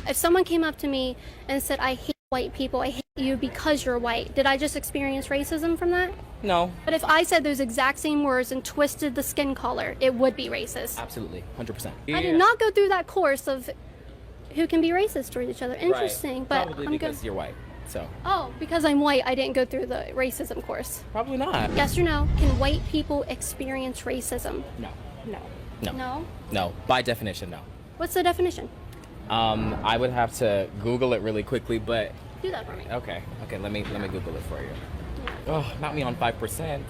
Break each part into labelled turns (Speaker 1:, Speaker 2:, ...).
Speaker 1: If someone came up to me and said, I hate white people, I hate you because you're white, did I just experience racism from that?
Speaker 2: No.
Speaker 1: But if I said those exact same words and twisted the skin color, it would be racist.
Speaker 2: Absolutely, 100%.
Speaker 1: I did not go through that course of who can be racist towards each other. Interesting,
Speaker 2: right.
Speaker 1: but
Speaker 2: Probably
Speaker 1: I'm
Speaker 2: because
Speaker 1: good.
Speaker 2: you're white. So.
Speaker 1: Oh, because I'm white, I didn't go through the racism course.
Speaker 2: Probably not.
Speaker 1: Yes or no? Can white people experience racism?
Speaker 2: No.
Speaker 1: No.
Speaker 2: No.
Speaker 1: No?
Speaker 2: No. By definition, no.
Speaker 1: What's the definition?
Speaker 2: I would have to Google it really quickly, but
Speaker 1: Do that for me.
Speaker 2: okay. Let me Google it for you. Oh, not me on 5%.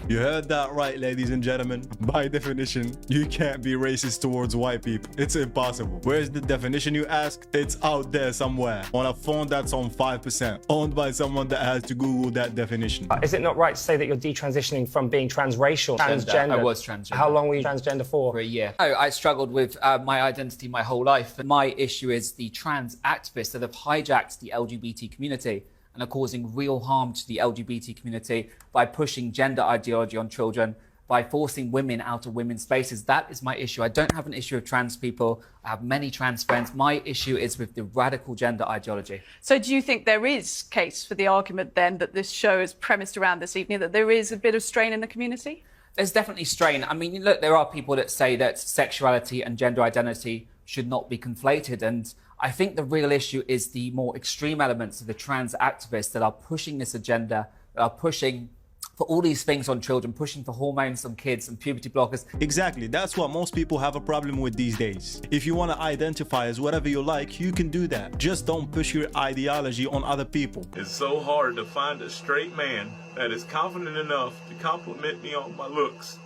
Speaker 3: You heard that right, ladies and gentlemen. By definition, you can't be racist towards white people. It's impossible. Where's the definition, you ask? It's out there somewhere on a phone that's on 5%, owned by someone that has to Google that definition.
Speaker 4: Is it not right to say that you're detransitioning from being transracial? Transgender.
Speaker 5: I was transgender.
Speaker 4: How long were you transgender for?
Speaker 5: For a year. I struggled with my identity my whole life. My issue is the trans activists that have hijacked the LGBT community and are causing real harm to the LGBT community by pushing gender ideology on children, by forcing women out of women's spaces. That is my issue. I don't have an issue with trans people. I have many trans friends. My issue is with the radical gender ideology.
Speaker 6: So do you think there is case for the argument then that this show is premised around this evening, that there is a bit of strain in the community?
Speaker 5: There's definitely strain. I mean, look, there are people that say that sexuality and gender identity should not be conflated. And I think the real issue is the more extreme elements of the trans activists that are pushing this agenda, that are pushing for all these things on children, pushing for hormones on kids and puberty blockers.
Speaker 3: Exactly, that's what most people have a problem with these days. If you want to identify as whatever you like, you can do that. Just don't push your ideology on other people.
Speaker 7: It's so hard to find a straight man that is confident enough to compliment me on my looks.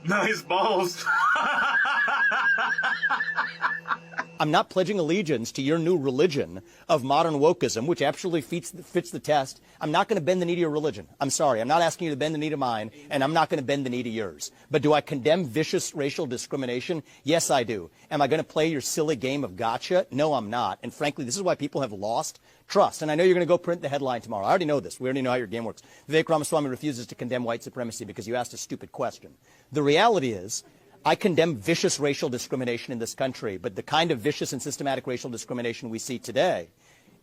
Speaker 7: Nice balls.
Speaker 8: I'm not pledging allegiance to your new religion of modern wokeism, which actually fits the test. I'm not going to bend the knee to your religion. I'm sorry. I'm not asking you to bend the knee to mine, and I'm not going to bend the knee to yours. But do I condemn vicious racial discrimination? Yes, I do. Am I going to play your silly game of gotcha? No, I'm not. And frankly, this is why people have lost trust. And I know you're going to go print the headline tomorrow. I already know this. We already know how your game works. Vivek Ramaswamy refuses to condemn white supremacy because you asked a stupid question. The reality is, I condemn vicious racial discrimination in this country, but the kind of vicious and systematic racial discrimination we see today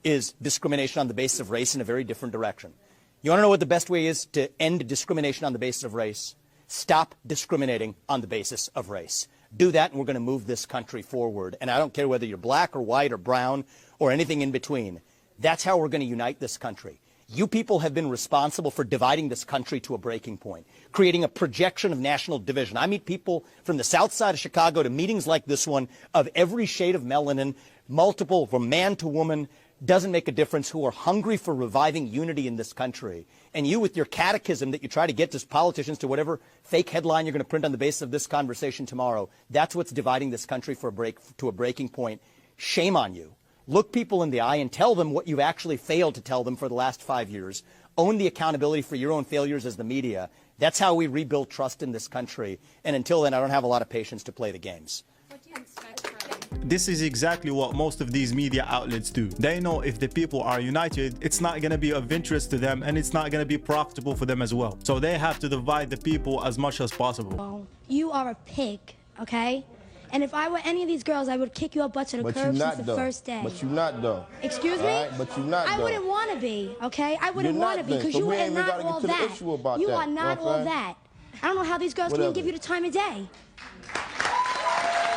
Speaker 8: is discrimination on the basis of race in a very different direction. You want to know what the best way is to end discrimination on the basis of race? Stop discriminating on the basis of race. Do that, and we're going to move this country forward. And I don't care whether you're black or white or brown or anything in between. That's how we're going to unite this country. You people have been responsible for dividing this country to a breaking point, creating a projection of national division. I meet people from the south side of Chicago to meetings like this one of every shade of melanin, multiple, from man to woman, doesn't make a difference, who are hungry for reviving unity in this country. And you, with your catechism that you try to get to politicians to whatever fake headline you're going to print on the basis of this conversation tomorrow, that's what's dividing this country to a breaking point. Shame on you. Look people in the eye and tell them what you've actually failed to tell them for the last 5 years. Own the accountability for your own failures as the media. That's how we rebuild trust in this country. And until then, I don't have a lot of patience to play the games.
Speaker 1: What do you expect from?
Speaker 3: This is exactly what most of these media outlets do. They know if the people are united, it's not going to be of interest to them, and it's not going to be profitable for them as well. So they have to divide the people as much as possible.
Speaker 9: You are a pig, okay? And if I were any of these girls, I would kick you up butt to the curb since the first day.
Speaker 10: But you're not, though.
Speaker 9: Excuse me?
Speaker 10: Right, but you're not,
Speaker 9: I
Speaker 10: though.
Speaker 9: wouldn't want to be, okay? I wouldn't want to be, because
Speaker 10: so
Speaker 9: you are not all that. You are not all that. I don't know how these girls can give you the time of day.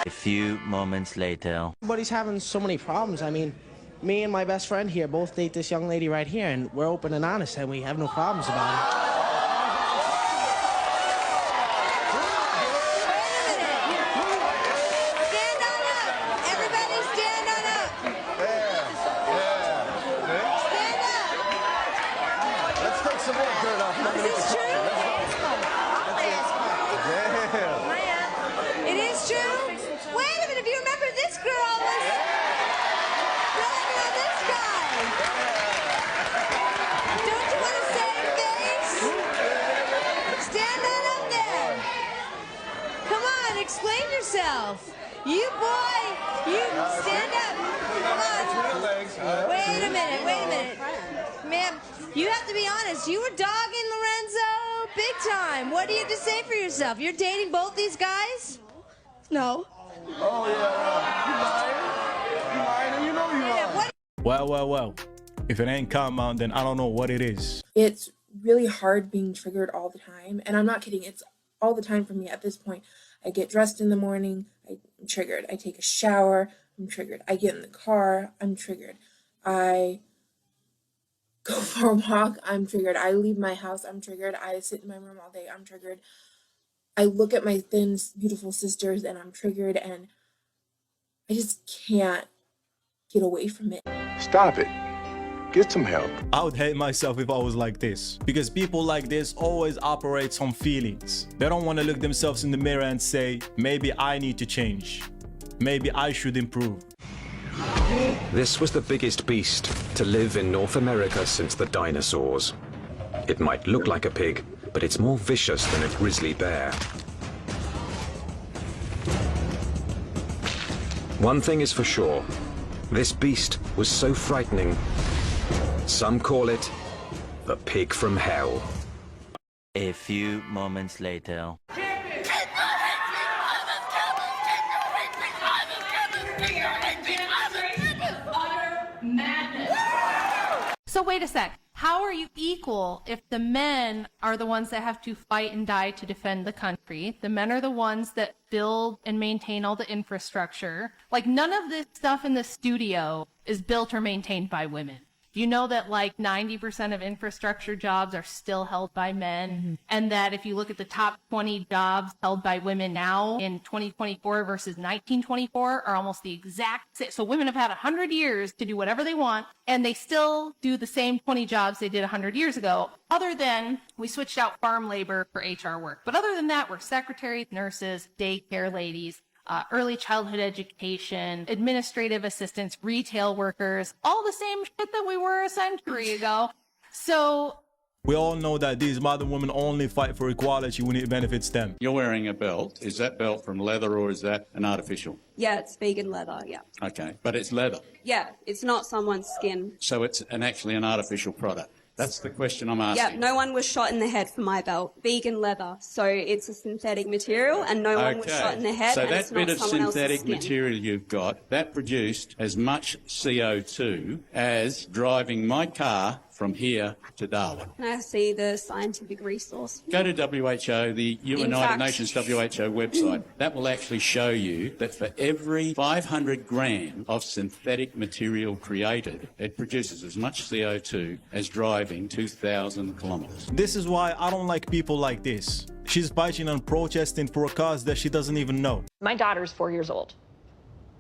Speaker 11: A few moments later.
Speaker 12: Everybody's having so many problems. I mean, me and my best friend here both date this young lady right here, and we're open and honest, and we have no problems about it.
Speaker 13: Explain yourself. You boy, you stand up. Come on. Wait a minute. Ma'am, you have to be honest. You were dogging Lorenzo big time. What do you have to say for yourself? You're dating both these guys?
Speaker 9: No.
Speaker 10: Oh,
Speaker 3: Well. If it ain't karma, then I don't know what it is.
Speaker 10: It's really hard being triggered all the time. And I'm not kidding. It's all the time for me at this point. I get dressed in the morning. I'm triggered. I take a shower. I'm triggered. I get in the car. I'm triggered. I go for a walk. I'm triggered. I leave my house. I'm triggered. I sit in my room all day. I'm triggered. I look at my thin, beautiful sisters and I'm triggered. And I just can't get away from it.
Speaker 14: Stop it. Get some help.
Speaker 3: I would hate myself if I was like this, because people like this always operate on feelings. They don't want to look themselves in the mirror and say, maybe I need to change. Maybe I should improve.
Speaker 15: This was the biggest beast to live in North America since the dinosaurs. It might look like a pig, but it's more vicious than a grizzly bear. One thing is for sure, this beast was so frightening. Some call it the pig from hell.
Speaker 11: A few moments later.
Speaker 16: So wait a sec. How are you equal if the men are the ones that have to fight and die to defend the country? The men are the ones that build and maintain all the infrastructure. Like, none of this stuff in the studio is built or maintained by women. You know that like 90% of infrastructure jobs are still held by men, and that if you look at the top 20 jobs held by women now in 2024 versus 1924 are almost the exact same. So women have had 100 years to do whatever they want, and they still do the same 20 jobs they did 100 years ago, other than we switched out farm labor for HR work. But other than that, we're secretaries, nurses, daycare ladies, early childhood education, administrative assistants, retail workers, all the same shit that we were a century ago. So
Speaker 3: we all know that these modern women only fight for equality when it benefits them.
Speaker 17: You're wearing a belt. Is that belt from leather or is that an artificial?
Speaker 18: Yeah, it's vegan leather, yeah.
Speaker 17: Okay, but it's leather.
Speaker 18: Yeah, it's not someone's skin.
Speaker 17: So it's actually an artificial product. That's the question I'm asking.
Speaker 18: Yeah, no one was shot in the head for my belt. Vegan leather, so it's a synthetic material, and no one was shot in the head.
Speaker 17: So
Speaker 18: and
Speaker 17: that
Speaker 18: it's
Speaker 17: bit
Speaker 18: not
Speaker 17: of
Speaker 18: someone else's
Speaker 17: synthetic
Speaker 18: skin.
Speaker 17: material you've got, that produced as much CO2 as driving my car from here to Darwin.
Speaker 18: Can I see the scientific resource?
Speaker 17: Go to WHO, the United Nations WHO website. That will actually show you that for every 500 gram of synthetic material created, it produces as much CO2 as driving 2,000 kilometres.
Speaker 3: This is why I don't like people like this. She's fighting and protesting for a cause that she doesn't even know.
Speaker 19: My daughter's 4 years old.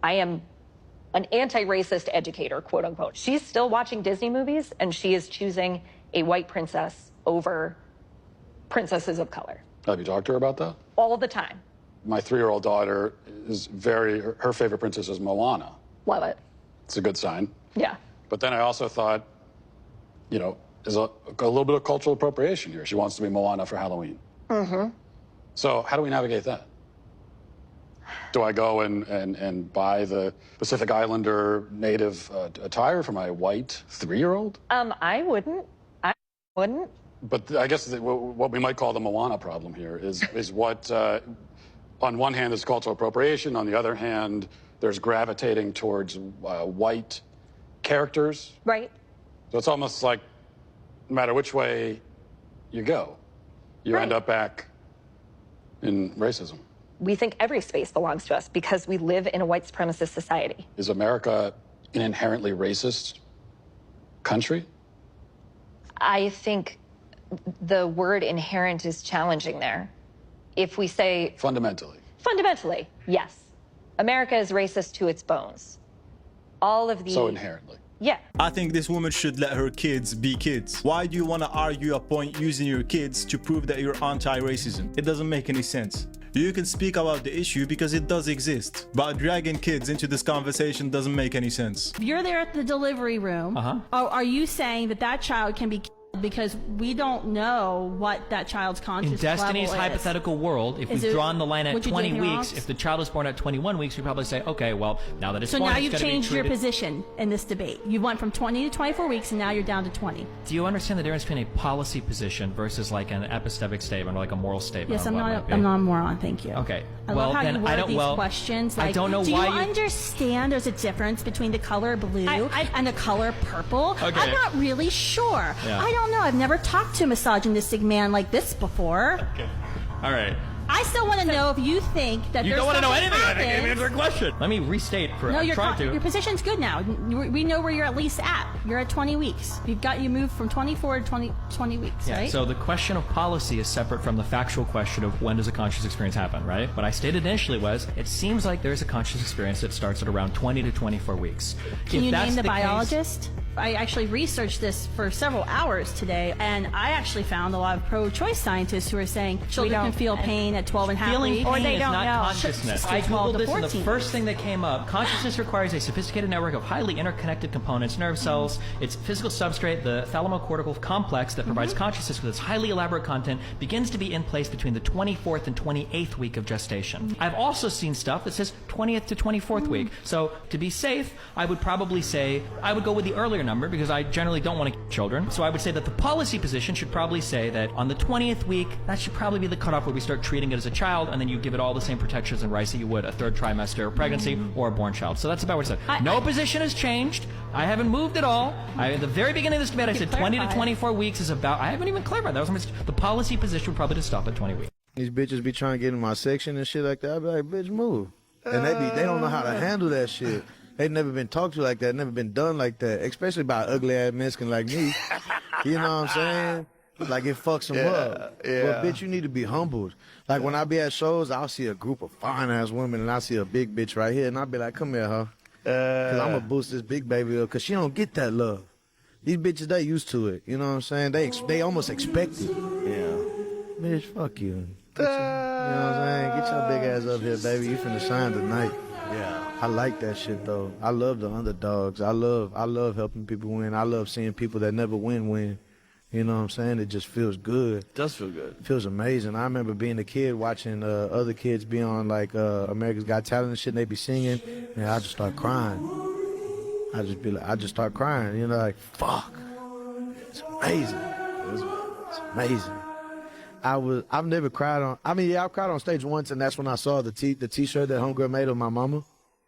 Speaker 19: I am an anti-racist educator, quote unquote. She's still watching Disney movies, and she is choosing a white princess over princesses of color.
Speaker 20: Have you talked to her about that?
Speaker 19: All the time.
Speaker 20: My 3-year-old daughter is her favorite princess is Moana.
Speaker 19: Love it.
Speaker 20: It's a good sign.
Speaker 19: Yeah.
Speaker 20: But then I also thought, you know, there's a little bit of cultural appropriation here. She wants to be Moana for Halloween.
Speaker 19: Mm-hmm.
Speaker 20: So how do we navigate that? Do I go and buy the Pacific Islander native attire for my white 3-year-old?
Speaker 19: I wouldn't.
Speaker 20: But I guess what we might call the Moana problem here is what, on one hand, is cultural appropriation. On the other hand, there's gravitating towards white characters.
Speaker 19: Right.
Speaker 20: So it's almost like no matter which way you go, you end up back in racism.
Speaker 19: We think every space belongs to us because we live in a white supremacist society.
Speaker 20: Is America an inherently racist country?
Speaker 19: I think the word inherent is challenging there. If we say...
Speaker 20: Fundamentally,
Speaker 19: yes. America is racist to its bones. All of the...
Speaker 20: So inherently.
Speaker 19: Yeah.
Speaker 3: I think this woman should let her kids be kids. Why do you want to argue a point using your kids to prove that you're anti-racism? It doesn't make any sense. You can speak about the issue because it does exist, but dragging kids into this conversation doesn't make any sense.
Speaker 21: If you're there at the delivery room, are you saying that child can be because we don't know what that child's conscious
Speaker 22: In Destiny's
Speaker 21: level is.
Speaker 22: hypothetical world, if we've drawn the line at
Speaker 21: would you do 20
Speaker 22: 20
Speaker 21: anything
Speaker 22: weeks,
Speaker 21: else?
Speaker 22: if the child is born at 21 weeks, we probably say, okay, well, now that it's
Speaker 21: So
Speaker 22: born,
Speaker 21: now
Speaker 22: it's
Speaker 21: you've
Speaker 22: gotta be
Speaker 21: changed your
Speaker 22: treated-
Speaker 21: position in this debate. You went from 20 to 24 weeks, and now you're down to 20.
Speaker 22: Do you understand the difference between a policy position versus like an epistemic statement or like a moral statement?
Speaker 21: Yes,
Speaker 22: or
Speaker 21: I'm
Speaker 22: what
Speaker 21: not.
Speaker 22: might be?
Speaker 21: I'm not a moron. Thank you.
Speaker 22: Okay.
Speaker 21: I
Speaker 22: well,
Speaker 21: love how
Speaker 22: then
Speaker 21: you
Speaker 22: I
Speaker 21: word
Speaker 22: don't.
Speaker 21: these
Speaker 22: Well,
Speaker 21: questions. Like,
Speaker 22: I don't know
Speaker 21: do
Speaker 22: why
Speaker 21: you understand there's a difference between the color blue and the color purple?
Speaker 22: Okay.
Speaker 21: I'm not really sure.
Speaker 22: Yeah.
Speaker 21: I don't know. I've never talked to a misogynistic man like this before.
Speaker 22: Okay. All right.
Speaker 21: I still want to know if you think that
Speaker 22: You
Speaker 21: there's
Speaker 22: don't want to know
Speaker 21: something
Speaker 22: anything. I think
Speaker 21: happens-
Speaker 22: answer a question. Let me restate.
Speaker 21: No,
Speaker 22: I'm trying to.
Speaker 21: your position's good now. We know where you're at least at. You're at 20 weeks. You moved from 24 to 20 weeks,
Speaker 22: Yeah,
Speaker 21: right?
Speaker 22: so the question of policy is separate from the factual question of when does a conscious experience happen, right? What I stated initially was, it seems like there's a conscious experience that starts at around 20 to 24 weeks.
Speaker 21: Can
Speaker 22: If
Speaker 21: you
Speaker 22: that's
Speaker 21: name the
Speaker 22: case-
Speaker 21: biologist? I actually researched this for several hours today, and I actually found a lot of pro-choice scientists who are saying children can feel pain at 12 and a half
Speaker 22: Feeling
Speaker 21: weeks.
Speaker 22: pain is not consciousness. I
Speaker 21: 12
Speaker 22: googled
Speaker 21: to
Speaker 22: this, and the
Speaker 21: 14
Speaker 22: first thing that came up: consciousness requires a sophisticated network of highly interconnected components, nerve cells. Its physical substrate, the thalamocortical complex that provides consciousness with its highly elaborate content, begins to be in place between the 24th and 28th week of gestation. I've also seen stuff that says 20th to 24th week. So to be safe, I would probably say I would go with the earlier number because I generally don't want to keep children. So I would say that the policy position should probably say that on the 20th week, that should probably be the cutoff where we start treating it as a child, and then you give it all the same protections and rights that you would a third trimester of pregnancy or a born child. So that's about what it said. No position has changed. I haven't moved at all. At the very beginning of this debate, I said 20 to 24 weeks is about. I haven't even clarified. That was the policy position would probably just stop at 20 weeks.
Speaker 23: These bitches be trying to get in my section and shit like that. I be like, bitch, move. And they don't know how to handle that shit. They've never been talked to like that, never been done like that, especially by ugly ass Mexican like me. You know what I'm saying? Like it fucks them up.
Speaker 24: Yeah.
Speaker 23: But bitch, you need to be humbled. Like when I be at shows, I'll see a group of fine ass women and I see a big bitch right here and I'll be like, come here, huh? Cause I'm gonna boost this big baby up cause she don't get that love. These bitches, they used to it. You know what I'm saying? They almost expect it. Yeah. Bitch, fuck you. You know what I'm saying? Get your big ass up here, baby. You finna shine tonight. Yeah. I like that shit though. I love the underdogs. I love helping people win. I love seeing people that never win. You know what I'm saying? It just feels good.
Speaker 24: It does feel good.
Speaker 23: It feels amazing. I remember being a kid watching other kids be on like America's Got Talent and shit and they be singing and I just start crying. I just start crying, you know, like fuck. It's amazing. It's amazing. I've never cried on. I mean, yeah, I cried on stage once, and that's when I saw the T-shirt that homegirl made of my mama.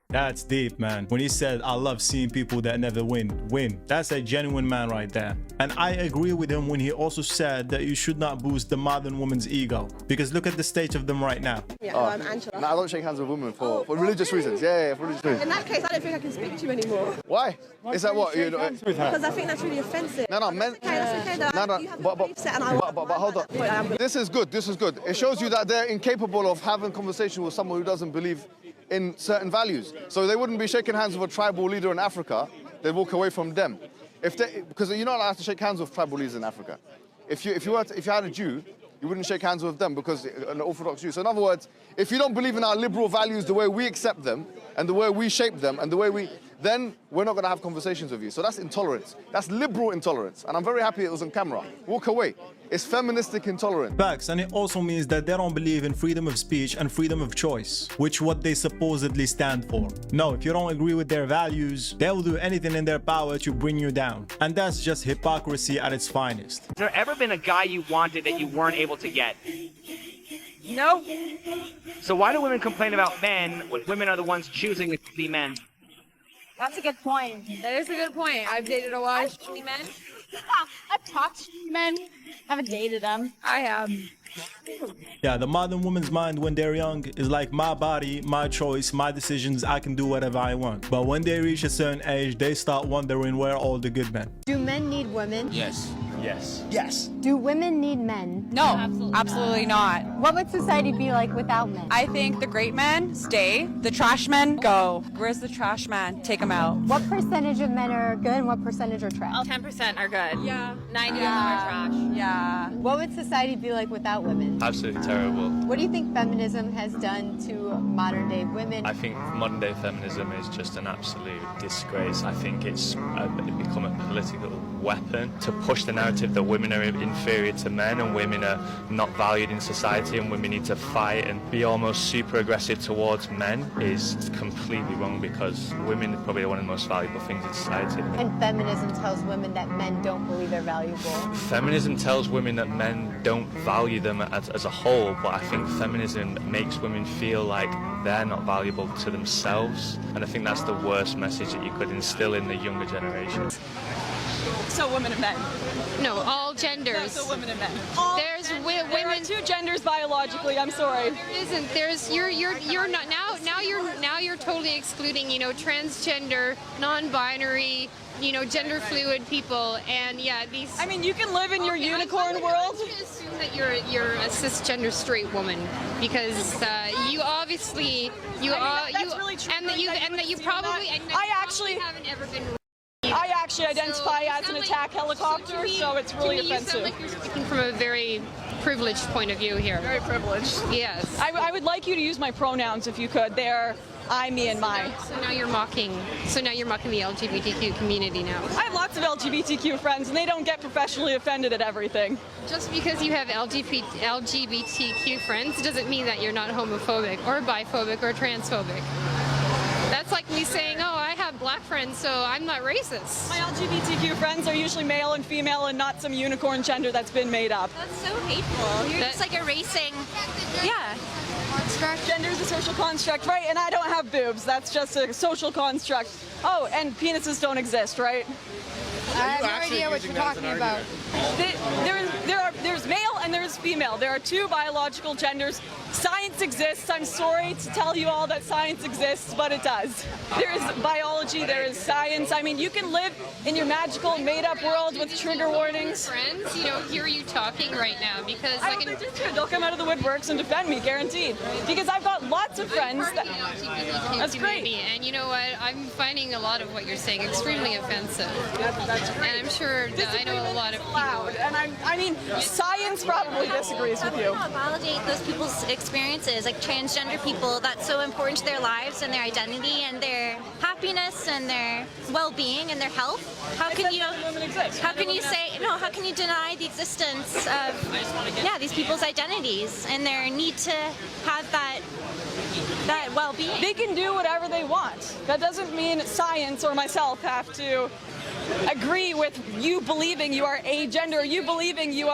Speaker 3: That's deep, man. When he said, I love seeing people that never win. That's a genuine man right there. And I agree with him when he also said that you should not boost the modern woman's ego. Because look at the state of them right now.
Speaker 24: Yeah, I'm Angela. No, I don't shake hands with women for religious reasons. Yeah, for religious reasons.
Speaker 13: In that case, I don't think I can speak to you anymore.
Speaker 24: Why? Is that what?
Speaker 13: Because I think that's really offensive.
Speaker 24: No, men.
Speaker 13: That's okay, though. You have a belief set and I
Speaker 24: but hold on. This is good. It shows you that they're incapable of having conversation with someone who doesn't believe in certain values. So they wouldn't be shaking hands with a tribal leader in Africa. They'd walk away from them. Because you're not allowed to shake hands with tribal leaders in Africa. If you had a Jew, you wouldn't shake hands with them because an Orthodox Jew. So in other words, if you don't believe in our liberal values the way we accept them and the way we shape them and the way then we're not going to have conversations with you. So that's intolerance. That's liberal intolerance. And I'm very happy it was on camera. Walk away. It's feministic intolerance.
Speaker 3: Facts, and it also means that they don't believe in freedom of speech and freedom of choice, which what they supposedly stand for. No, if you don't agree with their values, they will do anything in their power to bring you down. And that's just hypocrisy at its finest.
Speaker 25: Has there ever been a guy you wanted that you weren't able to get? No. So why do women complain about men when women are the ones choosing to be men?
Speaker 26: That's a good point. That is a good point. I've dated a lot of shitty men. I've talked to shitty men. Haven't dated them. I have.
Speaker 3: Yeah, the modern woman's mind when they're young is like my body, my choice, my decisions, I can do whatever I want. But when they reach a certain age, they start wondering where are all the good men.
Speaker 27: Do men need women?
Speaker 2: Yes.
Speaker 23: Yes.
Speaker 27: Yes. Do women need men?
Speaker 28: No, absolutely not.
Speaker 27: What would society be like without men?
Speaker 28: I think the great men stay, the trash men go. Where's the trash man? Take them out.
Speaker 27: What percentage of men are good and what percentage are trash?
Speaker 28: 10% are good. Yeah. 90%
Speaker 27: are
Speaker 28: trash. Yeah.
Speaker 27: What would society be like without women?
Speaker 29: Absolutely terrible.
Speaker 27: What do you think feminism has done to modern day women?
Speaker 29: I think modern day feminism is just an absolute disgrace. I think it's become a political weapon to push the narrative narrative that women are inferior to men and women are not valued in society and women need to fight and be almost super aggressive towards men is completely wrong, because women are probably one of the most valuable things in society.
Speaker 27: And feminism tells women that men don't believe they're valuable.
Speaker 29: Feminism tells women that men don't value them as a whole, but I think feminism makes women feel like they're not valuable to themselves, and I think that's the worst message that you could instill in the younger generation.
Speaker 28: So women and men.
Speaker 26: No, all genders.
Speaker 28: No, so women and men.
Speaker 26: There's women.
Speaker 28: There are two genders biologically. I'm sorry.
Speaker 26: There isn't. There's you're not now you're totally excluding, you know, transgender, non-binary, you know, gender fluid people, and yeah, these.
Speaker 28: I mean, you can live in your unicorn world.
Speaker 26: I'm going to assume that you're a cisgender straight woman, because you obviously
Speaker 28: that's really true.
Speaker 26: and that you probably haven't ever been.
Speaker 28: I actually identify as an attack helicopter, so it's really offensive.
Speaker 26: You sound like you're speaking from a very privileged point of view here.
Speaker 28: Very privileged.
Speaker 26: Yes.
Speaker 28: I would like you to use my pronouns if you could. They're I, me, and my.
Speaker 26: So now you're mocking. So now you're mocking the LGBTQ community now.
Speaker 28: I have lots of LGBTQ friends, and they don't get professionally offended at everything.
Speaker 26: Just because you have LGBTQ friends doesn't mean that you're not homophobic or biphobic or transphobic. That's like me saying, oh, I have black friends, so I'm not racist.
Speaker 28: My LGBTQ friends are usually male and female and not some unicorn gender that's been made up.
Speaker 26: That's so hateful. You're just like erasing. Yeah.
Speaker 28: Construct. Gender is a social construct, right? And I don't have boobs. That's just a social construct. Oh, and penises don't exist, right?
Speaker 27: I have no idea what you're talking about.
Speaker 28: There's male and there's female. There are two biological genders. Science exists. I'm sorry to tell you all that science exists, but it does. There is biology, there is science. I mean, you can live in your magical, made-up world with trigger warnings.
Speaker 26: Friends, you don't hear you talking right now because
Speaker 28: I don't think they'll come out of the woodworks and defend me, guaranteed. Because I've got lots of friends.
Speaker 26: That's great. And you know what? I'm finding a lot of what you're saying extremely offensive.
Speaker 28: That's great.
Speaker 26: And I'm sure that I know a lot of people.
Speaker 28: Loud. And I mean, science probably disagrees with you.
Speaker 1: Validate those people's experiences, like transgender people. That's so important to their lives and their identity and their happiness and their well-being and their health. How can you say no? How can you deny the existence of these people's identities and their need to have that well-being?
Speaker 28: They can do whatever they want. That doesn't mean science or myself have to agree with you believing you are a gender, you believing you're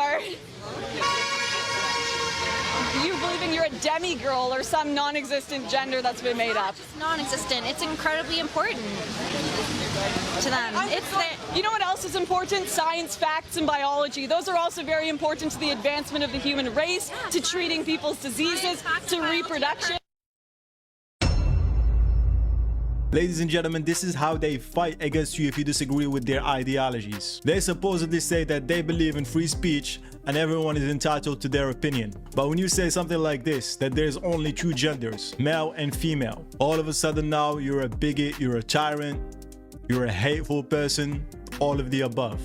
Speaker 28: a demigirl or some non-existent gender that's been made up.
Speaker 1: It's non-existent. It's incredibly important to them.
Speaker 28: You know what else is important? Science, facts, and biology. Those are also very important to the advancement of the human race, to treating people's diseases, to reproduction.
Speaker 3: Ladies and gentlemen, this is how they fight against you if you disagree with their ideologies. They supposedly say that they believe in free speech and everyone is entitled to their opinion. But when you say something like this, that there's only two genders, male and female, all of a sudden now you're a bigot, you're a tyrant, you're a hateful person, all of the above.